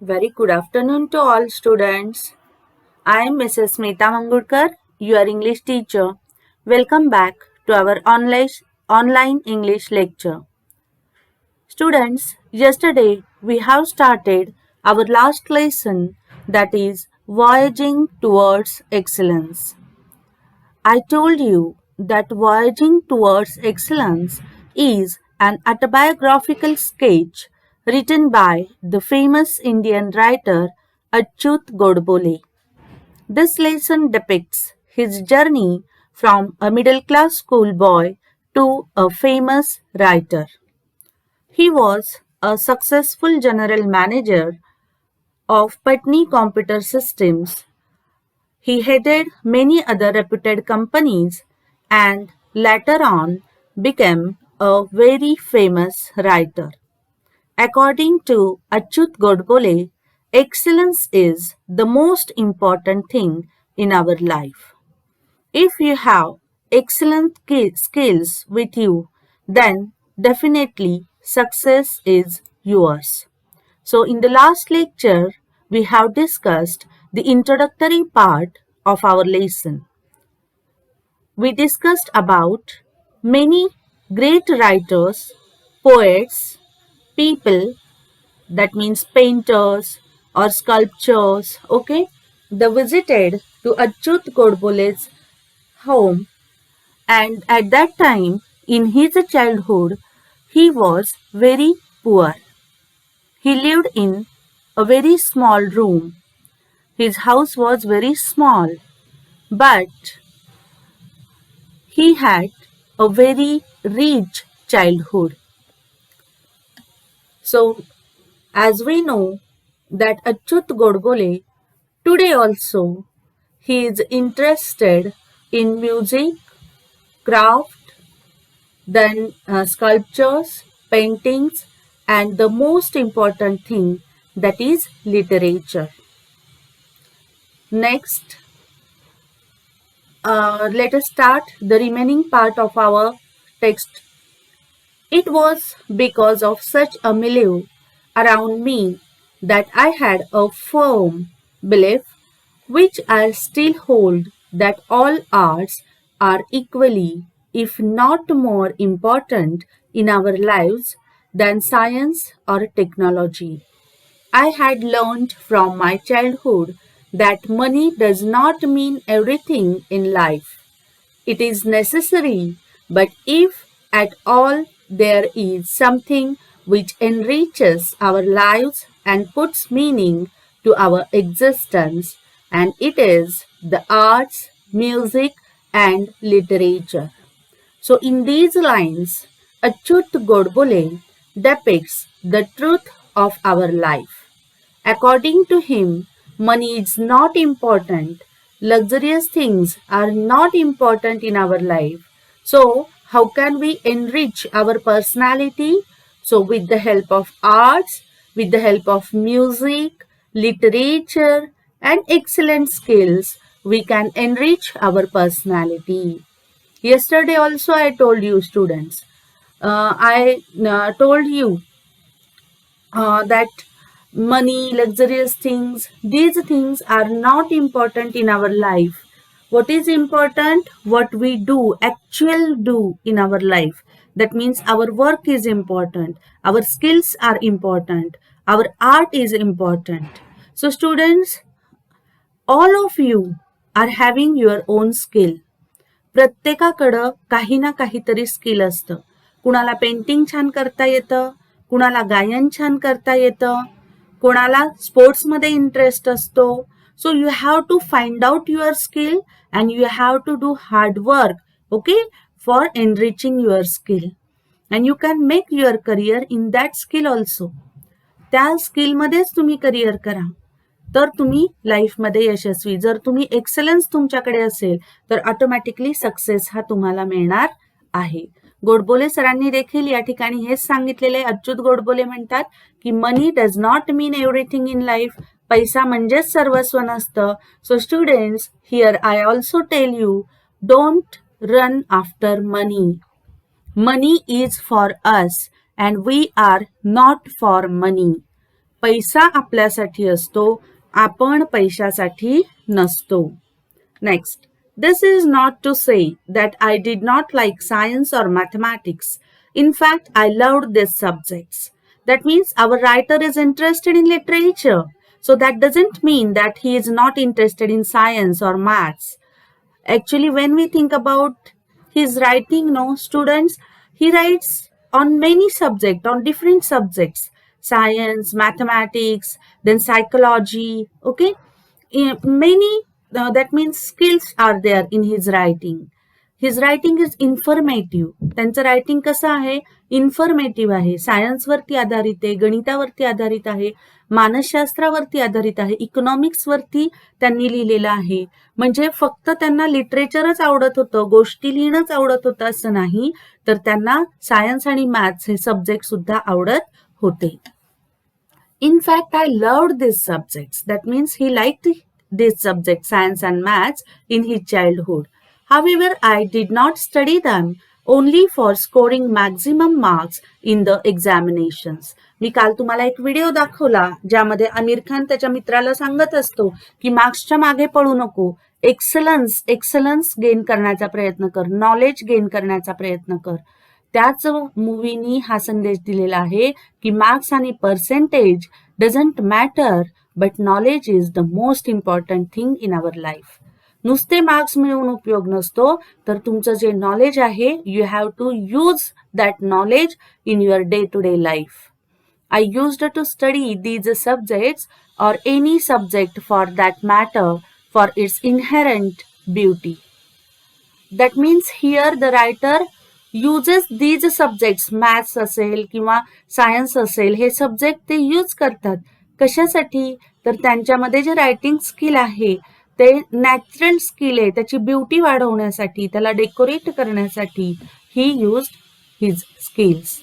Very good afternoon to all students. I am Mrs. Smita Mangurkar, your English teacher. Welcome back to our online English lecture. Students, yesterday we have started our last lesson, that is Voyaging Towards Excellence. I told you that Voyaging Towards Excellence is an autobiographical sketch written by the famous Indian writer Achyut Godbole. This lesson depicts his journey from a middle class schoolboy to a famous writer. He was a successful general manager of Patni Computer Systems. He headed many other reputed companies and later on became a very famous writer. According to Achyut Godbole, excellence is the most important thing in our life. If you have excellent skills with you, then definitely success is yours. So, in the last lecture, we have discussed the introductory part of our lesson. We discussed about many great writers, poets, people, that means painters or sculptors, okay? They visited to Achyut Godbole's home, and at that time, in his childhood, he was very poor. He lived in a very small room. His house was very small, but he had a very rich childhood. So, as we know that Achyut Godbole today also he is interested in music, craft, then sculptures, paintings, and the most important thing, that is literature. Next, let us start the remaining part of our text. It was because of such a milieu around me that I had a firm belief, which I still hold, that all arts are equally, if not more important in our lives than science or technology. I had learned from my childhood that money does not mean everything in life. It is necessary, but if at all there is something which enriches our lives and puts meaning to our existence, and it is the arts, music, and literature. So, in these lines, Achyut Godbole depicts the truth of our life. According to him, money is not important. Luxurious things are not important in our life. So, how can we enrich our personality? So, with the help of arts, with the help of music, literature, and excellent skills, we can enrich our personality. Yesterday also I told you students, I told you that money, luxurious things, these things are not important in our life. What is important? What we do, actual do in our life. That means our work is important, our skills are important, our art is important. So, students, all of you are having your own skill. प्रत्येकाकडं काही ना काहीतरी skill असतं. कुणाला painting छान करता येतं, कुणाला गायन छान करता येतं, कोणाला स्पोर्ट्समध्ये इंटरेस्ट असतो. So you have to find out your skill and you have to do hard work, okay, for enriching your skill. And you can make your career in that skill also. त्या स्किलमध्येच तुम्ही career करा, तर तुम्ही लाईफमध्ये यशस्वी. जर तुम्ही excellence तुमच्याकडे असेल तर ऑटोमॅटिकली सक्सेस हा तुम्हाला मिळणार आहे. गोडबोले सरांनी देखील या ठिकाणी हेच सांगितलेले. अच्युत गोडबोले म्हणतात की money does not mean everything in life. पैसा म्हणजेच सर्वस्व नसतं. So students, here I also tell you, don't run after money. Money is for us and we are not for money. पैसा आपल्यासाठी असतो, आपण पैशासाठी नसतो. Next, this is not to say that I did not like science or mathematics. In fact, I loved these subjects. That means our writer is interested in literature. So that doesn't mean that he is not interested in science or maths. Actually, when we think about his writing, no, students, he writes on many subjects, on different subjects, science, mathematics, then psychology, okay? Many, that means skills are there in his writing. His writing is informative. त्यांचं writing कसं आहे, informative आहे, सायन्सवरती आधारित आहे, गणितावरती आधारित आहे, मानसशास्त्रावरती आधारित आहे, इकॉनॉमिक्सवरती त्यांनी लिहिलेलं आहे. म्हणजे फक्त त्यांना लिटरेचरच आवडत होतं, गोष्टी लिहिणंच आवडत होतं असं नाही, तर त्यांना सायन्स आणि मॅथ्स हे सब्जेक्ट सुद्धा आवडत होते. In fact, I loved these subjects. That means he liked these subjects, science and maths, in his childhood. However, I did not study them only for scoring maximum marks in the examinations. मी काल तुम्हाला एक video दाखवला ज्यामध्ये आमिर खान त्याच्या मित्राला सांगत असतो की मार्क्सच्या मागे पळू नको, एक्सलन्स गेन करण्याचा प्रयत्न कर, नॉलेज गेन करण्याचा प्रयत्न कर. त्याच मूवीनी हा संदेश दिलेला आहे की मार्क्स आणि percentage doesn't matter, but knowledge is the most important thing in our life. नुसते मार्क्स मिळवून उपयोग नसतो, तर तुमचं जे नॉलेज आहे, you have to use that knowledge in your day to day life. I used to study these subjects or any subject for that matter for its inherent beauty. That means here the writer uses these subjects, maths असेल किंवा science असेल, हे subject ते use करतात. कशासाठी? तर त्यांच्यामध्ये जे रायटिंग स्किल आहे ते नॅचरल स्किल आहे, त्याची ब्युटी वाढवण्यासाठी, त्याला डेकोरेट करण्यासाठी ही used his skills.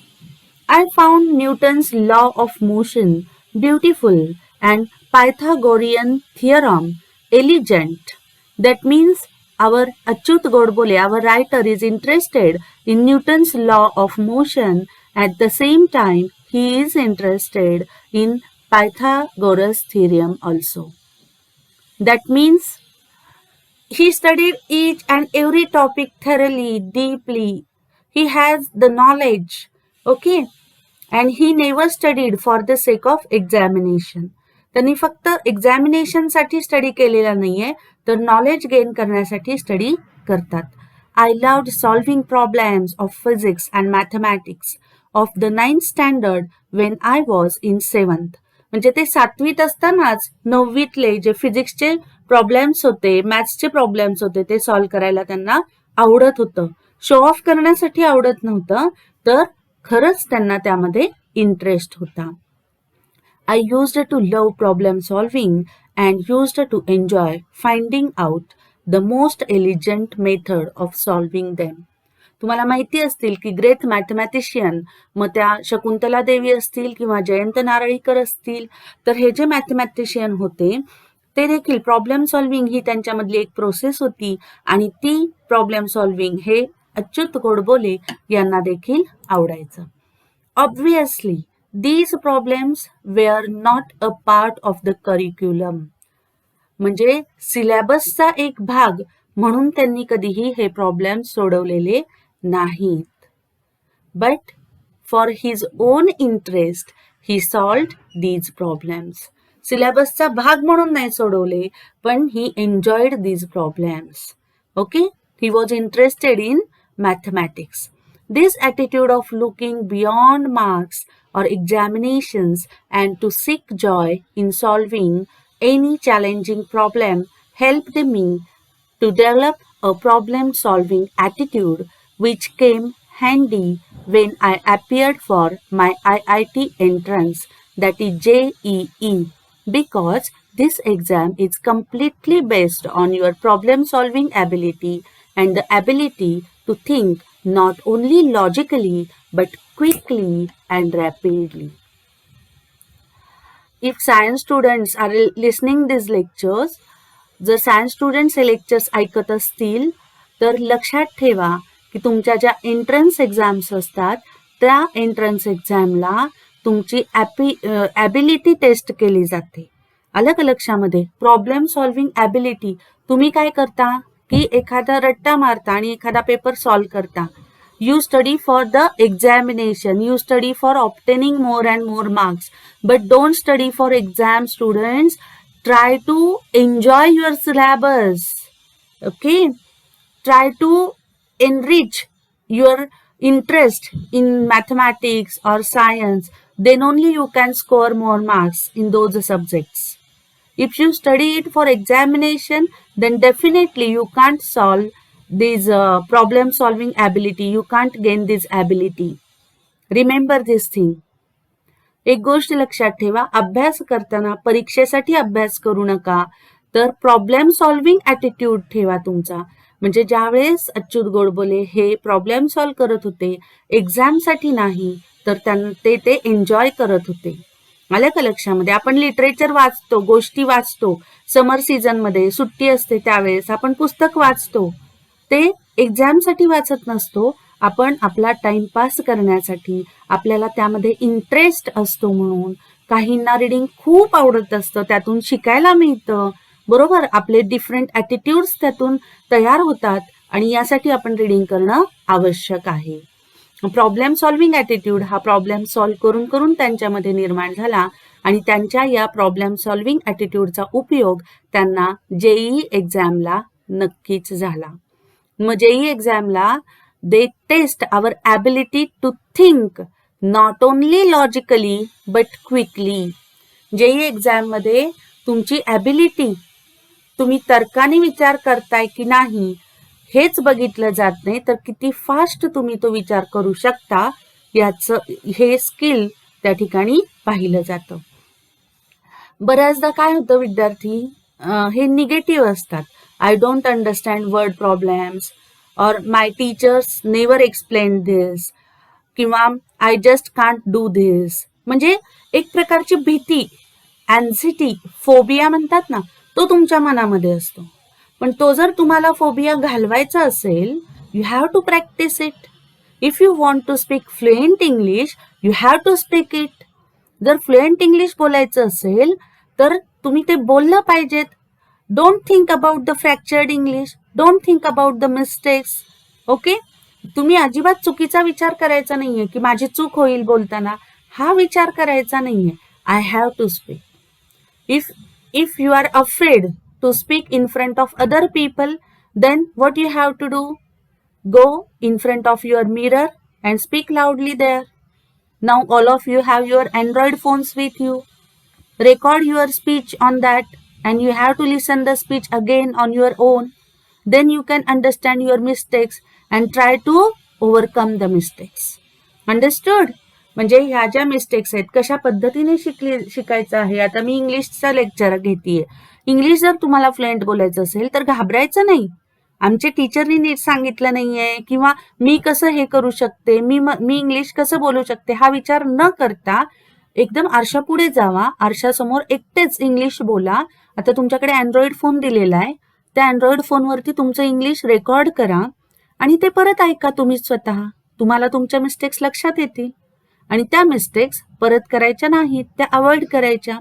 I found Newton's law of motion beautiful and Pythagorean theorem elegant. That means our Achyut Godbole, our writer, is interested in Newton's law of motion. At the same time, he is interested in Pythagoras theorem also. That means he studied each and every topic thoroughly, deeply. He has the knowledge. Okay, and he never studied for the sake of examination. त्यांनी फक्त examination साठी study केलेला नाहीये, तर knowledge gain करण्यासाठी study करतात. I loved solving problems of physics and mathematics of the 9th standard when I was in 7th. म्हणजे ते 7वीत असतानाच 9वीतले जे फिजिक्सचे प्रॉब्लेम्स होते, मॅथ्सचे प्रॉब्लेम्स होते, ते सॉल्व्ह करायला त्यांना आवडत होतं. शो ऑफ करण्यासाठी आवडत नव्हतं, तर खरंच त्यांना त्यामध्ये इंटरेस्ट होता. I used to love problem solving and used to enjoy finding out the most elegant method of solving them. तुम्हाला माहिती असतील की ग्रेट मॅथमॅटिशियन, मग त्या शकुंतला देवी असतील किंवा जयंत नारळीकर असतील, तर हे जे मॅथमॅटिशियन होते ते देखील प्रॉब्लेम सॉल्विंग ही त्यांच्यामधली एक प्रोसेस होती, आणि ती प्रॉब्लेम सॉल्विंग हे अच्युत गोडबोले यांना देखील आवडायचं. Obviously, these problems were not a part of the curriculum. म्हणजे सिलेबसचा एक भाग म्हणून त्यांनी कधीही हे प्रॉब्लेम सोडवलेले नाहीत. But for his own interest, he solved these problems. सिलेबसचा भाग म्हणून नाही सोडवले, पण he enjoyed these problems. Okay? He was interested in mathematics. This attitude of looking beyond marks or examinations and to seek joy in solving any challenging problem helped me to develop a problem-solving attitude which came handy when I appeared for my IIT entrance, that is JEE, because this exam is completely based on your problem-solving ability and the ability to think not only logically but quickly and rapidly. If science students are listening these lectures, जर science students हे lectures ऐकत असतील तर लक्षात ठेवा की तुमच्या ज्या एंट्रन्स एक्झाम्स असतात त्या एंट्रन्स एक्झामला तुमची ॲबिलिटी टेस्ट केली जाते. आलं का लक्षामध्ये? Problem solving ability. तुम्ही काय करता की एखादा रट्टा मारता आणि एखादा पेपर सॉल्व्ह करता. You study for the examination, you study for obtaining more and more marks, but don't study for exam, students. Try to enjoy your syllabus. Okay, try to enrich your interest in mathematics or science. Then only you can score more marks in those subjects. If you study it for examination, then definitely you can't solve this problem solving ability. You can't gain this ability. Remember this thing. एक गोष्ट लक्षात ठेवा, अभ्यास करताना परीक्षेसाठी अभ्यास करू नका, तर प्रॉब्लेम सॉल्व्हिंग ॲटिट्यूड ठेवा तुमचा. म्हणजे ज्यावेळेस अच्युत गोडबोले हे प्रॉब्लेम सॉल्व्ह करत होते, एक्झामसाठी नाही, तर ते एन्जॉय करत होते. आलं का लक्षामध्ये? आपण लिटरेचर वाचतो, गोष्टी वाचतो, समर सीझन मध्ये सुट्टी असते त्यावेळेस आपण पुस्तक वाचतो. ते एक्झामसाठी वाचत नसतो, आपण आपला टाइमपास करण्यासाठी, आपल्याला त्यामध्ये इंटरेस्ट असतो म्हणून. काहींना रिडिंग खूप आवडत असतं, त्यातून शिकायला मिळतं, बरोबर. आपले डिफरंट ॲटिट्यूड्स त्यातून तयार होतात आणि यासाठी आपण रिडिंग करणं आवश्यक आहे. प्रॉब्लेम सॉल्व्हिंग ॲटिट्यूड हा प्रॉब्लेम सॉल्व्ह करून करून त्यांच्यामध्ये निर्माण झाला आणि त्यांच्या या प्रॉब्लेम सॉल्व्हिंग ॲटिट्यूडचा उपयोग त्यांना जेईई एक्झामला नक्कीच झाला. मग जेईई एक्झामला they test our ability to think not only logically but quickly. JEE एक्झाममध्ये तुमची ॲबिलिटी, तुम्ही तर्काने विचार करताय की नाही हेच बघितलं जात नाही, तर किती फास्ट तुम्ही तो विचार करू शकता याचं हे स्किल त्या ठिकाणी पाहिलं जातं. बऱ्याचदा काय होतं, विद्यार्थी हे निगेटिव्ह असतात. I don't understand word problems, और माय टीचर्स नेवर एक्सप्लेन दिस, किंवा आय जस्ट कांट डू दिस. म्हणजे एक प्रकारची भीती, अँझिटी, फोबिया म्हणतात ना, तो तुमच्या मनामध्ये असतो. पण तो जर तुम्हाला फोबिया घालवायचा असेल, you have to practise it. If you want to speak fluent English, you have to speak it. जर फ्लुएंट इंग्लिश बोलायचं असेल तर तुम्ही ते बोललं पाहिजेत. Don't think about the fractured English, don't think about the mistakes. Okay, तुम्ही अजिबात चुकीचा विचार करायचा नाहीये की माझी चूक होईल बोलताना, हा विचार करायचा नाहीये. I have to speak. If you are afraid to speak in front of other people, then what you have to do? Go in front of your mirror and speak loudly there. Now all of you have your Android phones with you. Record your speech on that and you have to listen the speech again on your own. Then you can understand your mistakes and try to overcome the mistakes. Understood? म्हणजे ह्या ज्या mistakes आहेत कशा पद्धतीने शिकायचं आहे. आता मी इंग्लिशचा लेक्चर घेतेय. इंग्लिश जर तुम्हाला फ्लुएंट बोलायचं असेल तर घाबरायचं नाही. आमच्या टीचरनी नीट सांगितलं नाहीये किंवा मी कसं हे करू शकते, मी इंग्लिश कसं बोलू शकते, हा विचार न करता एकदम आरशापुढे जावा, आरशासमोर एकटेच इंग्लिश बोला. आता तुमच्याकडे अँड्रॉइड फोन दिलेला आहे, त्या अँड्रॉइड फोनवरती तुमचं इंग्लिश रेकॉर्ड करा आणि ते परत ऐका तुम्ही स्वतः. तुम्हाला तुमच्या मिस्टेक्स लक्षात येतील आणि त्या मिस्टेक्स परत करायच्या नाहीत, त्या अवॉइड करायच्या.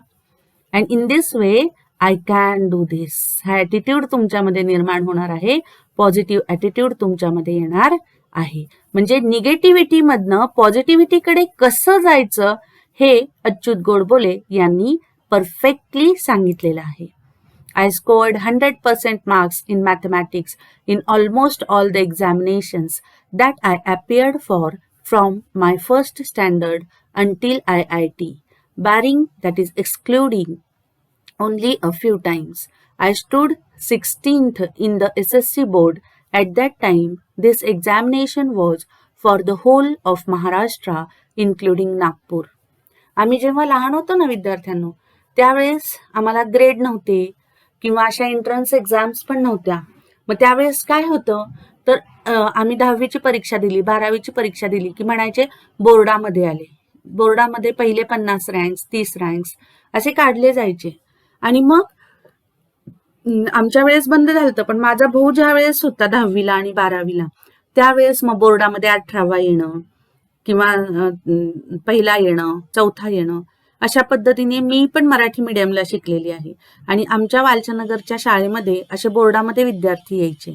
And in this way I can do this, हा ॲटिट्यूड तुमच्यामध्ये निर्माण होणार आहे, पॉझिटिव्ह ॲटिट्यूड तुमच्यामध्ये येणार आहे. म्हणजे निगेटिव्हिटी मधनं पॉझिटिव्हिटीकडे कसं जायचं हे अच्युत गोडबोले यांनी परफेक्टली सांगितलेलं आहे. I scored 100% marks in mathematics in almost all the examinations that I appeared for from my first standard until IIT, barring, that is excluding, only a few times. I stood 16th in the SSC board. At that time, this examination was for the whole of Maharashtra, including Nagpur. आम्ही जेव्हा लहान होतो ना विद्यार्थ्यांनो, त्यावेळेस आम्हाला grade नव्हते किंवा अशा एंट्रन्स एक्झाम्स पण नव्हत्या. मग त्यावेळेस काय होतं, तर आम्ही 10वीची परीक्षा दिली, 12वीची परीक्षा दिली की म्हणायचे बोर्डामध्ये आले. बोर्डामध्ये पहिले 50 रँक्स, 30 रँक्स असे काढले जायचे. आणि मग आमच्या वेळेस बंद झालं, पण माझा भाऊ ज्या वेळेस होता 10वीला आणि 12वीला त्यावेळेस मग बोर्डामध्ये 18वा येणं, किंवा पहिला येणं, चौथा येणं, अशा पद्धतीने मी पण मराठी मीडियमला शिकलेली आहे. आणि आमच्या वालचंदनगरच्या शाळेमध्ये असे बोर्डामध्ये विद्यार्थी यायचे.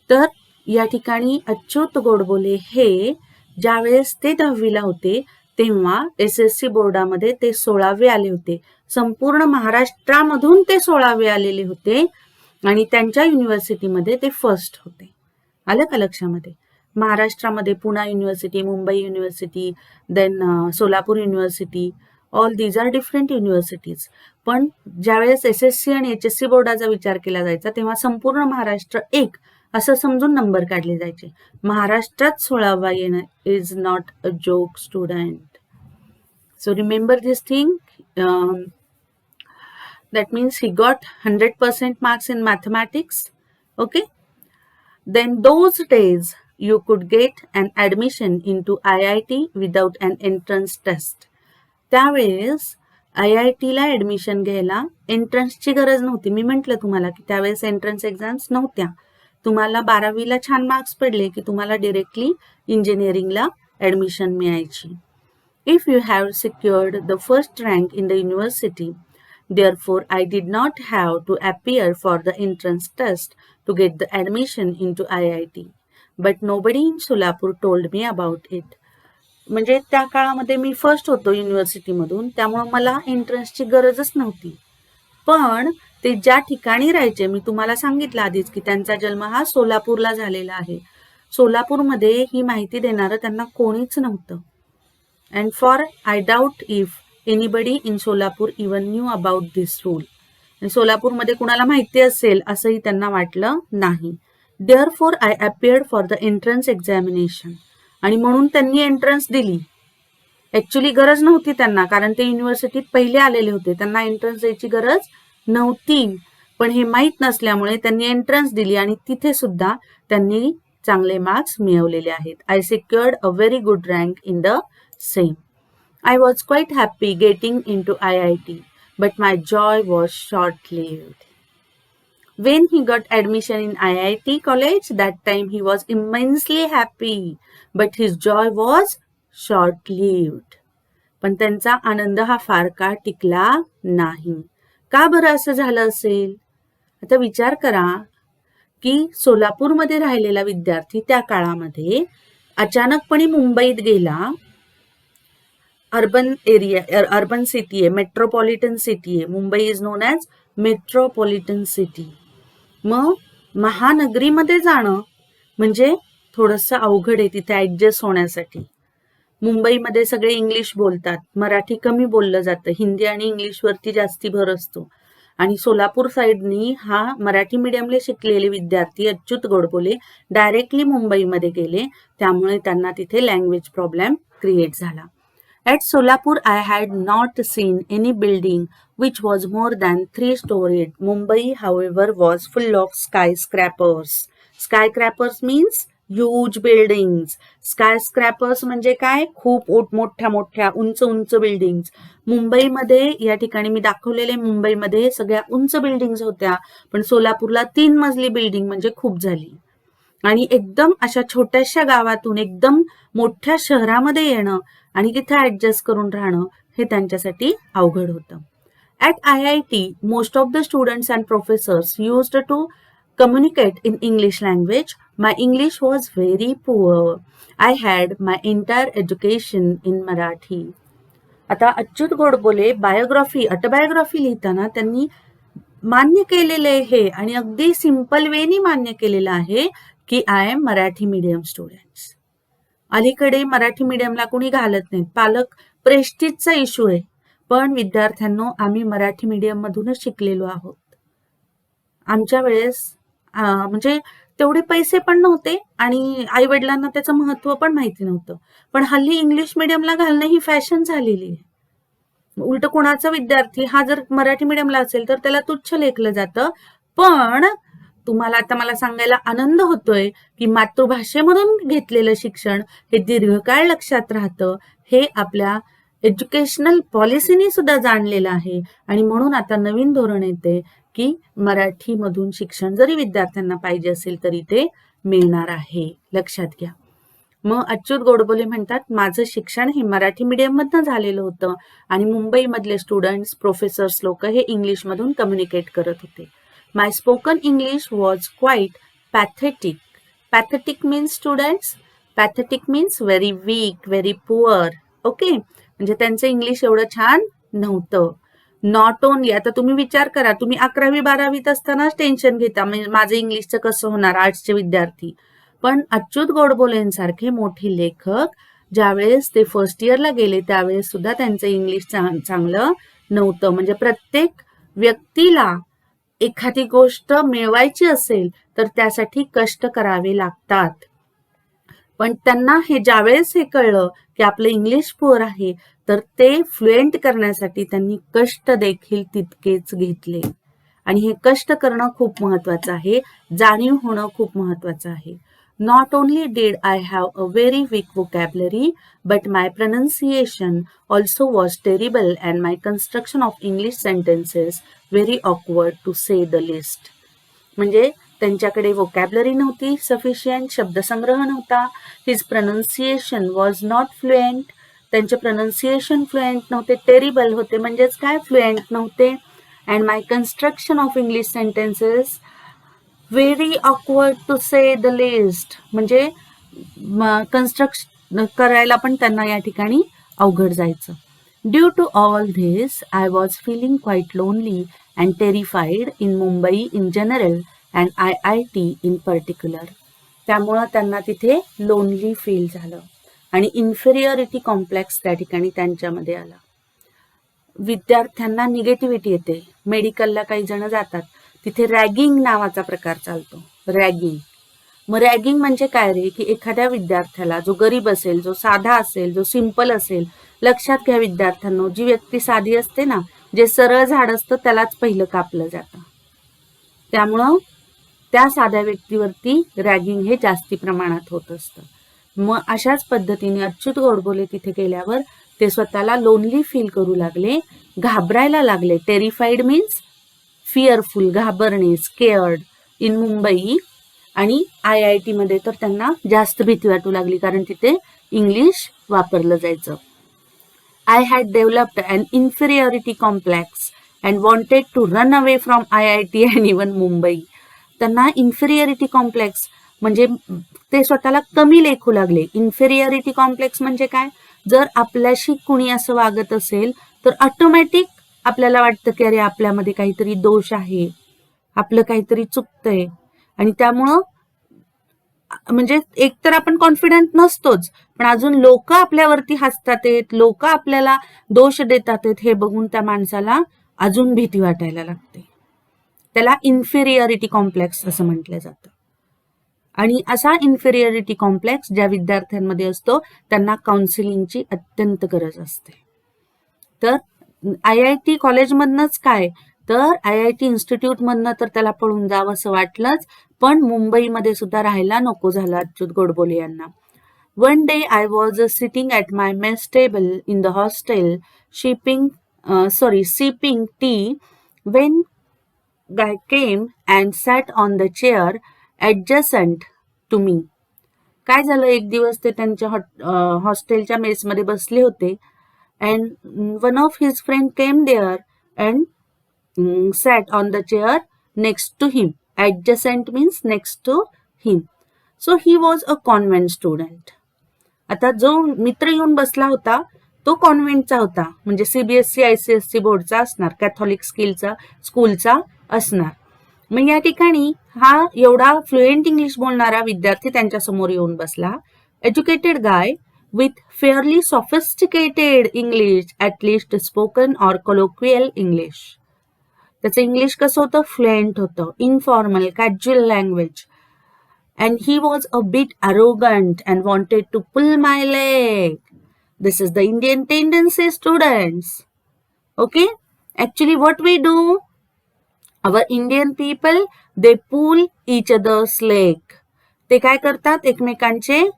तर या ठिकाणी अच्युत गोडबोले हे ज्यावेळेस ते 10वीला होते तेव्हा SSC बोर्डामध्ये ते 16वे आले होते. संपूर्ण महाराष्ट्रामधून ते 16वे आलेले होते आणि त्यांच्या युनिव्हर्सिटीमध्ये ते फर्स्ट होते. आलं का लक्षामध्ये? महाराष्ट्रामध्ये Pune university, Mumbai university, then Solapur university, all these are different universities. पण ज्यावेळेस SSC आणि HSC बोर्डाचा विचार केला जायचा तेव्हा संपूर्ण महाराष्ट्र एक असं समजून नंबर काढले जायचे. महाराष्ट्रात 16वा येणं is not a joke student. So remember this thing. That means he got 100% marks in mathematics. Okay. Then those days you could get an admission into IIT without an entrance test. त्यावेळेस IIT ला admission घ्यायला एंट्रन्सची गरज नव्हती. मी म्हटलं तुम्हाला की त्यावेळेस entrance exams नव्हत्या. तुम्हाला 12वीला छान मार्क्स पडले की तुम्हाला डिरेक्टली इंजिनिअरिंगला ऍडमिशन मिळायची. If you have secured the first rank in the university, therefore I did not have to appear for the entrance test to get the admission into IIT. But nobody in Solapur told me about it. म्हणजे त्या काळामध्ये मी first होतो युनिव्हर्सिटीमधून, त्यामुळे मला एंट्रन्सची गरजच नव्हती. पण ते ज्या ठिकाणी राहायचे, मी तुम्हाला सांगितलं आधीच की त्यांचा जन्म हा सोलापूरला झालेला आहे. सोलापूरमध्ये ही माहिती देणारं त्यांना कोणीच नव्हतं. And for I doubt if anybody in Solapur even knew about this rule. सोलापूरमध्ये कुणाला माहिती असेल असंही त्यांना वाटलं नाही. Therefore I appeared for the entrance examination. आणि म्हणून त्यांनी एंट्रन्स दिली. ऍक्च्युली गरज नव्हती त्यांना, कारण ते युनिव्हर्सिटीत पहिले आलेले होते, त्यांना एंट्रन्स द्यायची गरज नव्हती. पण हे माहीत नसल्यामुळे त्यांनी एंट्रन्स दिली आणि तिथे सुद्धा त्यांनी चांगले मार्क्स मिळवलेले आहेत. I secured a very good rank in the same. I was quite happy getting in to IIT, but my joy was short lived. When he got admission in IIT college, that time he was immensely happy, but his joy was short-lived. पण त्यांचा आनंद हा फार काळ टिकला नाही. का बरं असं झालं असेल? आता विचार करा की सोलापूरमध्ये राहिलेला विद्यार्थी त्या काळामध्ये अचानकपणे मुंबईत गेला. अर्बन एरिया, अर्बन सिटी आहे, मेट्रोपॉलिटन सिटी आहे. Mumbai is non as metropolitan city. मग महानगरीमध्ये जाणं म्हणजे थोडंसं अवघड आहे तिथे ऍडजस्ट होण्यासाठी. मुंबईमध्ये सगळे इंग्लिश बोलतात, मराठी कमी बोललं जातं, हिंदी आणि इंग्लिशवरती जास्ती भर असतो. आणि सोलापूर साईडनी हा मराठी मीडियमला शिकलेले विद्यार्थी अच्युत गोडबोले डायरेक्टली मुंबईमध्ये गेले, त्यामुळे त्यांना तिथे लँग्वेज प्रॉब्लेम क्रिएट झाला. At Solapur, I had not seen any building which was more than 3-storied. Mumbai, however, was full of skyscrapers. Skyscrapers means huge buildings. Skyscrapers म्हणजे काय? खूप मोठ्या मोठ्या उंच उंच बिल्डिंग्स. मुंबईमध्ये या ठिकाणी मी दाखवलेले मुंबईमध्ये सगळ्या उंच बिल्डिंग्स होत्या, पण सोलापूरला 3 मजली बिल्डिंग म्हणजे खूप झाली. आणि एकदम अशा छोट्याशा गावातून एकदम मोठ्या शहरामध्ये येणं आणि तिथे ऍडजस्ट करून राहणं हे त्यांच्यासाठी अवघड होतं. At IIT, most of the students and professors used to communicate in English language. My English was very poor. I had my entire education in Marathi. आता अच्युत गोडबोले बायोग्राफी, ऑटोबायोग्राफी लिहिताना त्यांनी मान्य केलेले हे आणि अगदी सिंपल वेनी मान्य केलेलं आहे की I am Marathi medium students. अलीकडे मराठी मीडियमला कोणी घालत नाही, पालक प्रेस्टिजचा इश्यू आहे. पण विद्यार्थ्यांनो, आम्ही मराठी मीडियम मधूनच शिकलेलो आहोत. आमच्या वेळेस म्हणजे तेवढे पैसे पण नव्हते आणि आई वडिलांना त्याचं महत्व पण माहिती नव्हतं. पण हल्ली इंग्लिश मीडियमला घालणं ही फॅशन झालेली आहे. उलट कोणाचा विद्यार्थी हा जर मराठी मीडियमला असेल तर त्याला तुच्छ लेखलं जातं. पण तुम्हाला आता मला सांगायला आनंद होतोय की मातृभाषेमधून घेतलेलं शिक्षण हे दीर्घकाळ लक्षात राहतं, हे आपल्या एज्युकेशनल पॉलिसीने सुद्धा जाणलेलं आहे. आणि म्हणून आता नवीन धोरण येते की मराठीमधून शिक्षण जरी विद्यार्थ्यांना पाहिजे असेल तरी ते मिळणार आहे. लक्षात घ्या. मग अच्युत गोडबोले म्हणतात, माझं शिक्षण हे मराठी मीडियममधनं झालेलं होतं आणि मुंबईमधले स्टुडंट्स, प्रोफेसर्स लोक हे इंग्लिशमधून कम्युनिकेट करत होते. My spoken English was quite pathetic. Pathetic means students, pathetic means very weak, very poor. Okay, म्हणजे त्यांचं इंग्लिश एवढं छान नव्हतं. नॉट ओनली, आता तुम्ही विचार करा, तुम्ही 11वी-12वीत असतानाच टेन्शन घेता माझं इंग्लिशचं कसं होणार, आर्ट्सचे विद्यार्थी. पण अच्युत गोडबोलेंसारखे मोठे लेखक ज्यावेळेस ते फर्स्ट इयरला गेले त्यावेळेस सुद्धा त्यांचं इंग्लिश चांगलं नव्हतं. म्हणजे प्रत्येक व्यक्तीला एखादी गोष्ट मिळवायची असेल तर त्यासाठी कष्ट करावे लागतात. पण त्यांना हे ज्यावेळेस हे कळलं की आपलं इंग्लिश पुअर आहे तर ते फ्लुएंट करण्यासाठी त्यांनी कष्ट देखील तितकेच घेतले. आणि हे कष्ट करणं खूप महत्वाचं आहे, जाणीव होणं खूप महत्वाचं आहे. Not only did I have a very weak vocabulary, but my pronunciation also was terrible and my construction of English sentences very awkward to say the least. म्हणजे त्यांच्याकडे vocabulary नव्हती sufficient, शब्दसंग्रह नव्हता. His pronunciation was not fluent. त्यांचे pronunciation fluent नव्हते, terrible होते, म्हणजेच काय fluent नव्हते. And my construction of English sentences very awkward to say the least. म्हणजे कन्स्ट्रक्ट करायला पण त्यांना या ठिकाणी अवघड जायचं. Due to all this I was feeling quite lonely and terrified in Mumbai in general and IIT in particular. त्यामुळं त्यांना तिथे लोनली फील झालं आणि इन्फेरियरिटी कॉम्प्लेक्स त्या ठिकाणी त्यांच्यामध्ये आला. विद्यार्थ्यांना निगेटिव्हिटी येते. मेडिकलला काही जण जातात, तिथे रॅगिंग नावाचा प्रकार चालतो. रॅगिंग, मग रॅगिंग म्हणजे काय रे, की एखाद्या विद्यार्थ्याला जो गरीब असेल, जो साधा असेल, जो सिंपल असेल, लक्षात घ्या विद्यार्थ्यांनो, जी व्यक्ती साधी असते ना, जे सरळ झाड असतं त्यालाच पहिलं कापलं जातं. त्यामुळं त्या साध्या व्यक्तीवरती रॅगिंग हे जास्ती प्रमाणात होत असतं. मग अशाच पद्धतीने अच्युत गोडबोले तिथे गेल्यावर ते स्वतःला लोनली फील करू लागले, घाबरायला लागले. टेरिफाईड मीन्स फिअरफुल, घाबरणे, स्केअर्ड इन मुंबई. आणि IIT मध्ये तर त्यांना जास्त भीती वाटू लागली कारण तिथे इंग्लिश वापरलं जायचं. I had developed an inferiority complex and wanted to run away from IIT and even Mumbai. त्यांना इन्फेरियरिटी कॉम्प्लेक्स म्हणजे ते स्वतःला कमी लेखू लागले. इन्फेरियरिटी कॉम्प्लेक्स म्हणजे काय, जर आपल्याशी कुणी असं वागत असेल तर ऑटोमॅटिक आपल्याला वाटतं की अरे आपल्यामध्ये काहीतरी दोष आहे, आपलं काहीतरी चुकतंय. आणि त्यामुळं म्हणजे एकतर आपण कॉन्फिडंट नसतोच, पण अजून लोक आपल्यावरती हसतात आहेत, लोक आपल्याला दोष देतात आहेत, हे बघून त्या माणसाला अजून भीती वाटायला लागते. त्याला इन्फेरियरिटी कॉम्प्लेक्स असं म्हटलं जातं. आणि असा इन्फेरियरिटी कॉम्प्लेक्स ज्या विद्यार्थ्यांमध्ये असतो त्यांना काउन्सिलिंगची अत्यंत गरज असते. तर IIT कॉलेजमधनंच काय, तर IIT इन्स्टिट्यूटमधनं तर त्याला पळून जावं असं वाटलंच, पण मुंबईमध्ये सुद्धा राहायला नको झालं अच्युत गोडबोले यांना. One day I was sitting at my mess table in the hostel sipping T when guy came and sat on the chair adjacent to me. काय झालं, एक दिवस ते त्यांच्या हॉस्टेलच्या मेसमध्ये बसले होते and one of his friend came there and sat on the chair next to him. Adjacent means next to him. So he was a convent student. आता जो मित्र येऊन बसला होता तो कॉन्व्हेंटचा होता, म्हणजे CBSE ICSE बोर्डचा असणार, कॅथॉलिक स्कूलचा असणार. मग या ठिकाणी हा एवढा फ्लुएंट इंग्लिश बोलणारा विद्यार्थी त्यांच्या समोर येऊन बसला. Educated guy with fairly sophisticated English, at least spoken or colloquial English. त्याचं इंग्लिश कसं होतं, फ्लुएंट होतं, informal, casual language. And he was a bit arrogant and wanted to pull my leg. This is the Indian tendency, students. Okay? Actually, what we do, our Indian people, they pull each other's leg. ते काय करतात, एकमेकांचे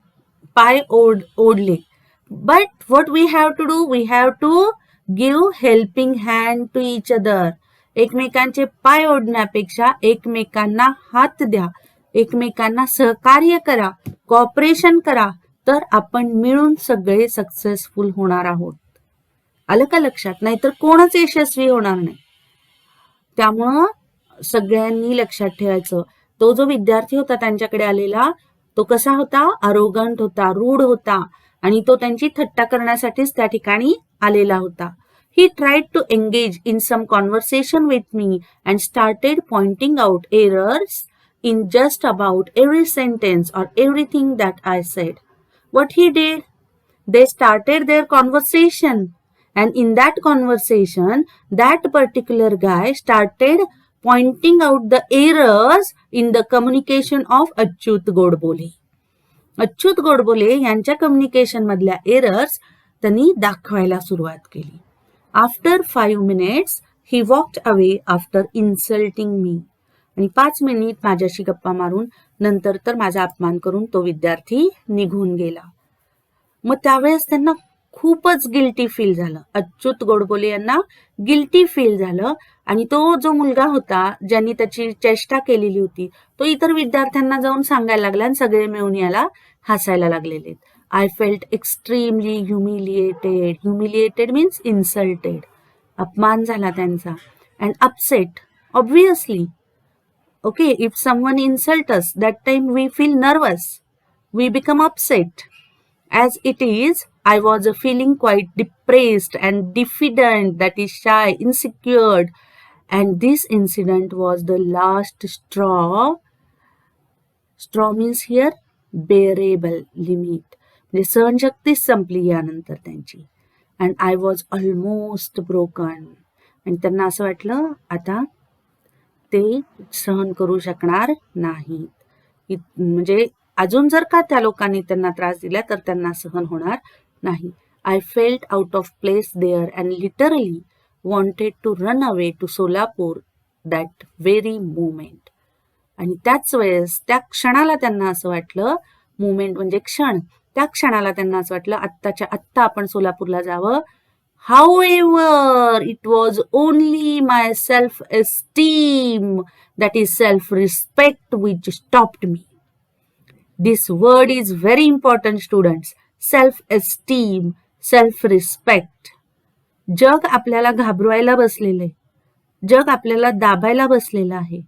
पाय ओढले. But what we have to do, we have to give helping hand to each other. एकमेकांचे पाय ओढण्यापेक्षा एकमेकांना हात द्या, एकमेकांना सहकार्य करा, कॉपरेशन करा, तर आपण मिळून सगळे सक्सेसफुल होणार आहोत. आलं का लक्षात? नाहीतर कोणच यशस्वी होणार नाही. त्यामुळं सगळ्यांनी लक्षात ठेवायचं. तो जो विद्यार्थी होता त्यांच्याकडे आलेला, तो कसा होता? अरोगंट होता, रूढ होता आणि तो त्यांची थट्टा करण्यासाठीच त्या ठिकाणी आलेला होता. He tried to engage in some conversation with me and started pointing out errors in just about every sentence or everything that I said. What he did? They started their conversation, and in that conversation, that particular guy started pointing out the errors in the communication of Achyut Godbole. Achyut Godbole यांच्या communication मधल्या errors त्यांनी दाखवायला सुरुवात केली. After 5 minutes ही walked away after insulting मी. आणि 5 minute माझ्याशी गप्पा मारून नंतर तर माझा अपमान करून तो विद्यार्थी निघून गेला. मग त्यावेळेस त्यांना खूपच गिल्टी फील झालं. अच्युत गोडबोले यांना गिल्टी फील झालं आणि तो जो मुलगा होता ज्यांनी त्याची चेष्टा केलेली होती तो इतर विद्यार्थ्यांना जाऊन सांगायला लागला आणि सगळे मिळून याला हसायला लागलेले. I felt extremely humiliated. Humiliated means insulted. अपमान झाला त्यांचा. And upset. Obviously okay, if someone insult us that time we feel nervous, we become upset. As it is, I was feeling quite depressed and diffident, that is shy, insecure, and this incident was the last straw. Straw means here bearable limit. म्हणजे सहनशक्ती संपली यानंतर त्यांची. And I was almost broken. आणि त्यांना असं वाटलं आता ते सहन करू शकणार नाहीत. म्हणजे अजून जर का त्या लोकांनी त्यांना त्रास दिला तर त्यांना सहन होणार नाही. I felt out of place there and literally wanted to run away to Solapur that very moment. आणि त्याच वेळेस त्या क्षणाला त्यांना असं वाटलं, मोमेंट म्हणजे क्षण, त्या क्षणाला त्यांना असं वाटलं आत्ताच्या आत्ता आपण सोलापूरला जावं. However, it was only my self-esteem, that is self-respect, which stopped me. This word is very important, students. Self-esteem, self-respect. जग आपल्याला घाबरवायला बसलेलं आहे. जग आपल्याला दाबायला बसलेलं आहे.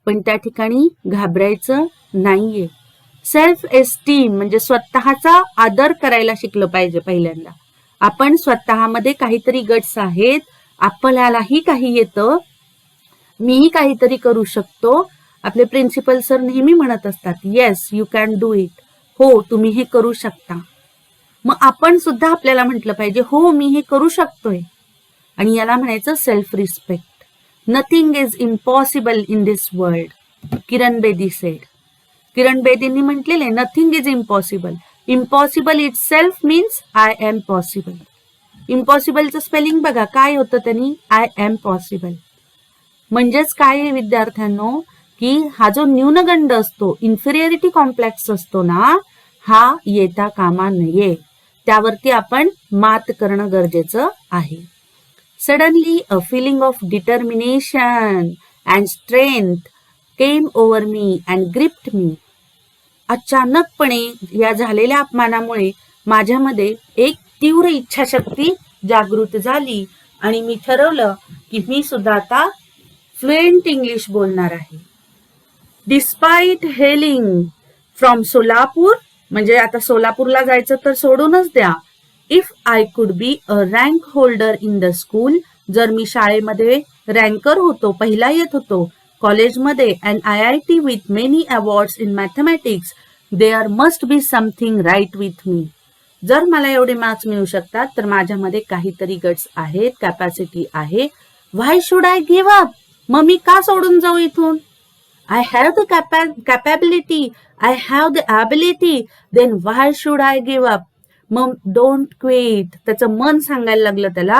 पण त्या ठिकाणी घाबरायचं नाहीये. सेल्फ एस्टीम म्हणजे स्वतःचा आदर करायला शिकलं पाहिजे पहिल्यांदा. आपण स्वतःमध्ये काहीतरी गट्स आहेत, आपल्यालाही काही येतं, मीही काहीतरी करू शकतो. आपले प्रिन्सिपल सर नेहमी म्हणत असतात, yes you can do it. हो तुम्ही हे करू शकता. मग आपण सुद्धा आपल्याला म्हटलं पाहिजे हो मी हे करू शकतोय. आणि याला म्हणायचं self respect. Nothing is impossible in this world, Kiran Bedi said. Kiran बेदींनी म्हटलेले nothing is impossible. Impossible itself means I am possible. इम्पॉसिबलचं स्पेलिंग बघा काय होतं त्यांनी, आय एम पॉसिबल. म्हणजेच काय विद्यार्थ्यांनो की हा जो न्यूनगंड असतो, इन्फिरियरिटी कॉम्प्लेक्स असतो ना, हा येता कामा नये. त्यावरती आपण मात करणं गरजेचं आहे. Suddenly a feeling of determination and strength came over me and gripped me. अचानकपणे या झालेल्या अपमानामुळे माझ्यामध्ये एक तीव्र इच्छाशक्ती जागृत झाली आणि मी ठरवलं की मी सुद्धा आता फ्लुएंट इंग्लिश बोलणार आहे. डिस्पाइट हेलिंग फ्रॉम सोलापूर, म्हणजे आता सोलापूरला जायचं तर सोडूनच द्या. If I could be a rank holder in the school, जर मी शाळेमध्ये रँकर होतो, पहिला येत होतो, कॉलेजमध्ये and IIT with many awards in mathematics, there must be something right with me. जर मला एवढे मार्क्स मिळू शकतात तर माझ्यामध्ये काहीतरी गट्स आहेत, कॅपॅसिटी आहे. व्हाय शुड आय गिव्ह अप? मग मी का सोडून जाऊ इथून? I have the capability, I have the ability, then why should I give up? मग don't quit. त्याचं मन सांगायला लागलं त्याला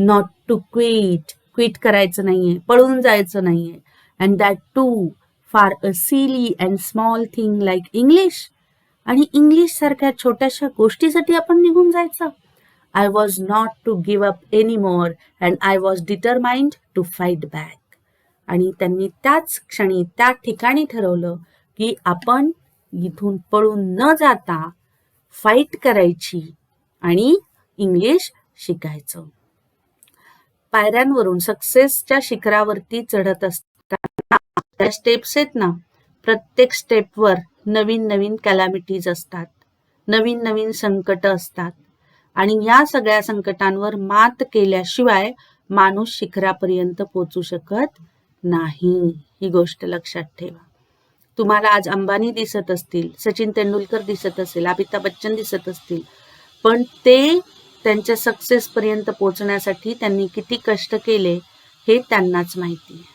not to quit. क्विट करायचं नाहीये, पळून जायचं नाहीये. And that too for a silly and small thing like English. आणि इंग्लिश सारख्या छोट्याशा गोष्टीसाठी आपण निघून जायचं. I was not to give up anymore and I was determined to fight back. आणि त्यांनी त्याच क्षणी त्या ठिकाणी ठरवलं की आपण इथून पळून न जाता फाईट करायची आणि इंग्लिश शिकायचं. पायऱ्यांवरून सक्सेसच्या शिखरावरती चढत असताना त्या स्टेप्स आहेत ना, प्रत्येक स्टेपवर नवीन नवीन कॅलॅमिटीज असतात, नवीन नवीन संकट असतात आणि या सगळ्या संकटांवर मात केल्याशिवाय माणूस शिखरापर्यंत पोहोचू शकत नाही. ही गोष्ट लक्षात ठेवा. तुम्हाला आज अंबानी दिसत असतील, सचिन तेंडुलकर दिसत असेल, अमिताभ बच्चन दिसत असतील, पण ते त्यांच्या सक्सेस पर्यंत पोहोचण्यासाठी त्यांनी किती कष्ट केले हे त्यांनाच माहिती आहे.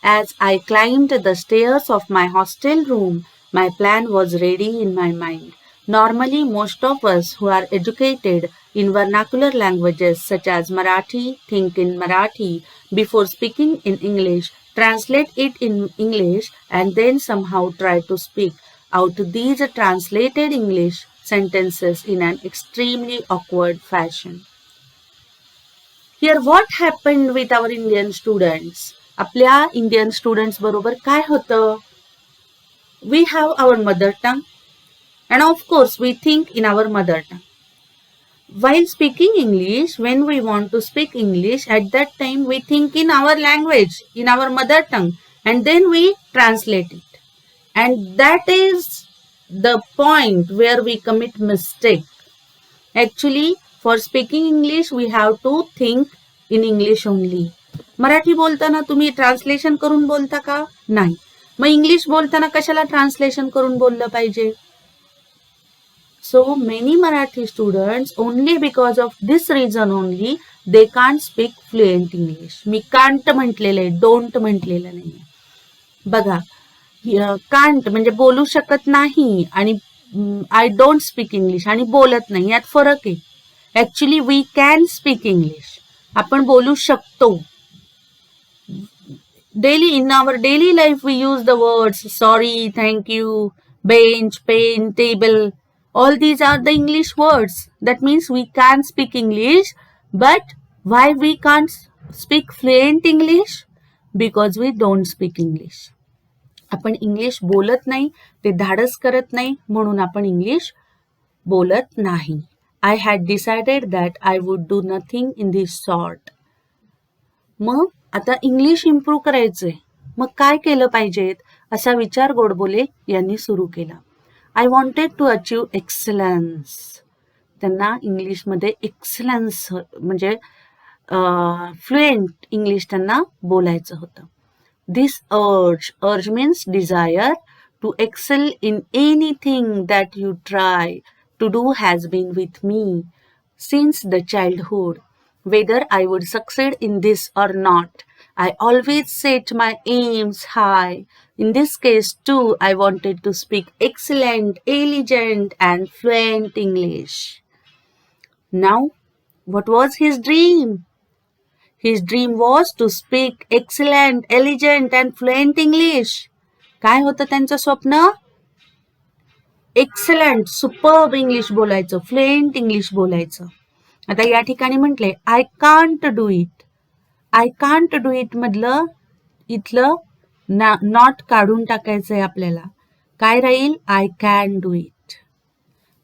As I climbed the stairs of my hostel room, my plan was ready in my mind. Normally, most of us who are educated in vernacular languages such as Marathi think in Marathi before speaking in English, translate it in English, and then somehow try to speak out these translated English sentences in an extremely awkward fashion. Here, what happened with our Indian students? आपल्या Indian students बरोबर काय होतं? We have our mother tongue and of course we think in our mother tongue. While speaking English, when we want to speak English, at that time we think in our language, in our mother tongue, and then we translate it. And that is the point where we commit mistake. Actually, for speaking English, we have to think in English only. Marathi बोलताना तुम्ही translation करून बोलता का? नाही. मग English बोलताना कशाला translation करून बोललं पाहिजे? So many Marathi students, only because of this reason only, they can't speak fluent English. Me can't म्हटलेलं आहे, don't म्हटलेलं नाही. बघा, can't म्हणजे बोलू शकत नाही आणि I don't speak English आणि बोलत नाही, यात फरक आहे. Actually we can speak English. आपण बोलू शकतो. Daily, in our daily life, we use the words sorry, thank you, bench, pen, table. All these are the English words. That means we can speak English. But why we can't speak fluent English? Because we don't speak English. आपण English बोलत नाही, ते धाडस करत नाही, म्हणून आपण English बोलत नाही. I had decided that I would do nothing in this sort. मग आता इंग्लिश इम्प्रूव्ह करायचंय, मग काय केलं पाहिजेत असा विचार गोडबोले यांनी सुरू केला. I wanted to achieve excellence. त्यांना इंग्लिशमध्ये एक्सलन्स म्हणजे फ्लुएंट इंग्लिश त्यांना बोलायचं होतं. This urge means desire to excel in anything that you try to do has been with me since the childhood. Whether I would succeed in this or not, I always set my aims high. In this case too, I wanted to speak excellent, elegant and fluent English. Now, what was his dream? His dream was to speak excellent, elegant and fluent English. काय होतं त्यांचं स्वप्न? Excellent, superb English बोलायचं, fluent English बोलायचं. आता या ठिकाणी म्हटले I can't do it. I can't do it मधलं इथलं नॉट काढून टाकायचंय आपल्याला. काय राहील? I can do it.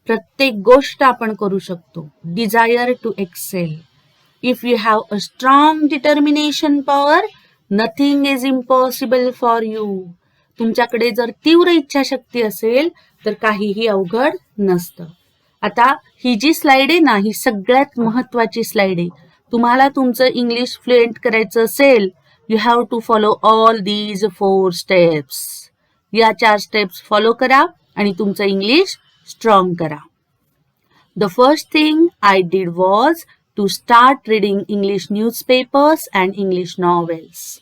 प्रत्येक गोष्ट आपण करू शकतो. Desire to excel. If you have a strong determination power, nothing is impossible for you. तुमच्याकडे जर तीव्र इच्छाशक्ती असेल तर काहीही अवघड नसतं. आता ही जी स्लाइड आहे ना, ही सगळ्यात महत्वाची स्लाइड आहे. तुम्हाला तुमचं इंग्लिश फ्लुएंट करायचं असेल, you have to follow all these 4 steps. या 4 स्टेप्स फॉलो करा आणि तुमचं इंग्लिश स्ट्रॉंग करा. The first thing I did was to start reading English newspapers and English novels.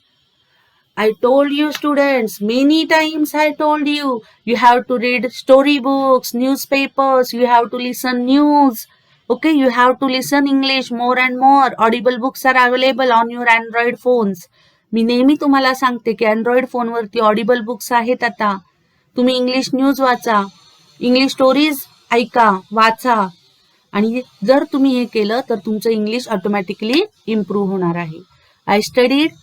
I told you students, many times I told you, you have to read storybooks, newspapers, you have to listen news. Okay, you have to listen English more and more. Audible books are available on your Android phones. मी नेहमी तुम्हाला सांगते की Android फोनवरती Audible books आहेत आता. तुम्ही English news वाचा, English stories ऐका, वाचा आणि जर तुम्ही हे केलं तर तुमचं इंग्लिश ऑटोमॅटिकली इम्प्रूव्ह होणार आहे. I studied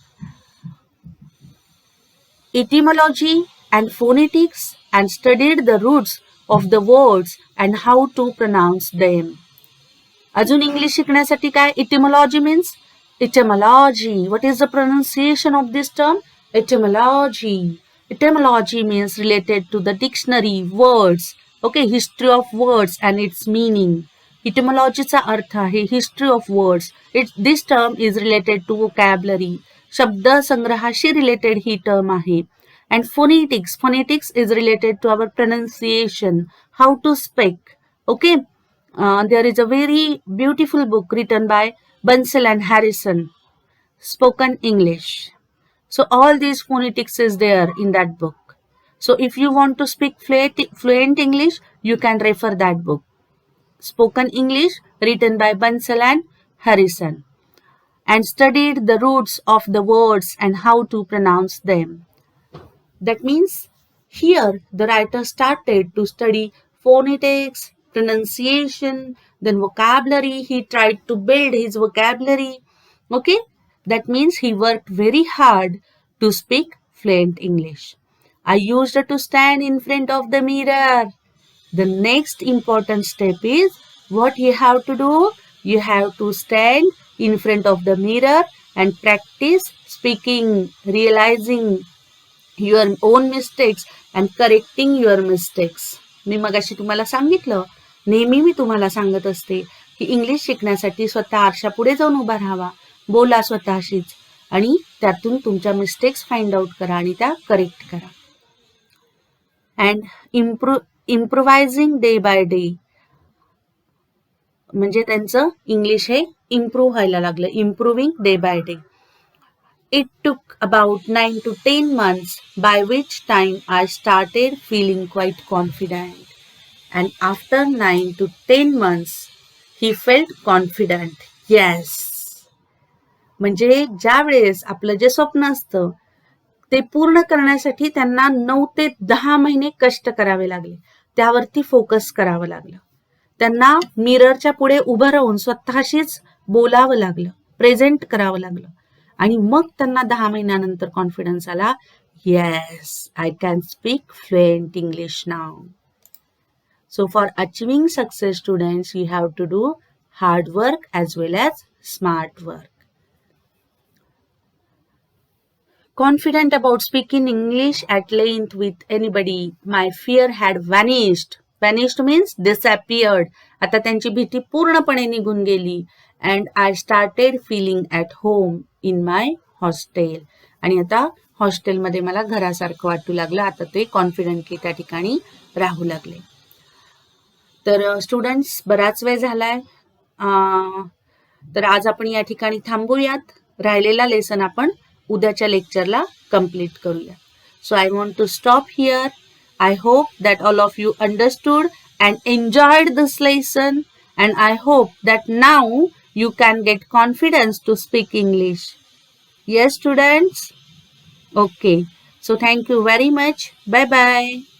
etymology and phonetics and studied the roots of the words and how to pronounce them. अजून इंग्लिश शिकण्यासाठी काय? Etymology means etymology. What is the pronunciation of this term? Etymology. Etymology means related to the dictionary, words, okay, history of words and its meaning. Etymology चा अर्थ आहे history of words. This term is related to vocabulary. शब्द संग्रहाशी related ही term आहे. And phonetics. Phonetics is related to our pronunciation, how to speak. Okay. There is a very beautiful book written by Bansal and Harrison, Spoken English. So all these phonetics is there in that book. So if you want to speak fluent English, you can refer that book. Spoken English written by Bansal and Harrison, and studied the roots of the words and how to pronounce them. That means here the writer started to study phonetics, pronunciation, then vocabulary. He tried to build his vocabulary. Okay, that means he worked very hard to speak fluent English. I used to stand in front of the mirror. The next important step is what you have to do. You have to stand in front of the mirror and practice speaking, realizing your own mistakes and correcting your mistakes. मी मगाशी तुम्हाला सांगितलं, नेहमी मी तुम्हाला सांगत असते की English शिकण्यासाठी स्वतः आरशापुढे जाऊन उभा राहावा, बोला स्वतःशीच आणि त्यातून तुमच्या मिस्टेक्स फाइंड आउट करा आणि त्या करेक्ट करा. अँड इम्प्रोव्हायझिंग डे बाय डे, म्हणजे त्यांचं इंग्लिश हे इम्प्रूव्ह व्हायला लागलं. Improving day by day. It took about 9 to 10 months, by which time I started feeling quite confident. And after 9 to 10 months, he felt confident. Yes. म्हणजे ज्या वेळेस आपलं जे स्वप्न असतं ते पूर्ण करण्यासाठी त्यांना 9 ते 10 महिने कष्ट करावे लागले. त्यावरती फोकस करावं लागलं. त्यांना मिररच्या पुढे उभं राहून स्वतःशीच बोलावं लागलं, प्रेझेंट करावं लागलं. आणि मग त्यांना 10 महिन्यानंतर कॉन्फिडन्स आला. Yes, I can speak fluent English now. So for achieving success students, you have to do hard work as well as smart work. Confident about speaking English at length with anybody, my fear had vanished. Vanished means disappeared. आता त्यांची भीती पूर्णपणे निघून गेली. And I started feeling at home in my hostel. आणि आता हॉस्टेलमध्ये मला घरासारखं वाटू लागलं. आता ते कॉन्फिडेंटली त्या ठिकाणी राहू लागले. तर स्टुडंट्स, बराच वेळ झालाय, तर आज आपण या ठिकाणी थांबूयात. राहिलेला लेसन आपण उद्याच्या लेक्चरला कंप्लीट करूया. So I want to stop here. I hope that all of you understood and enjoyed this lesson, and I hope that now you can get confidence to speak English. Yes, students? Okay. So thank you very much. Bye-bye.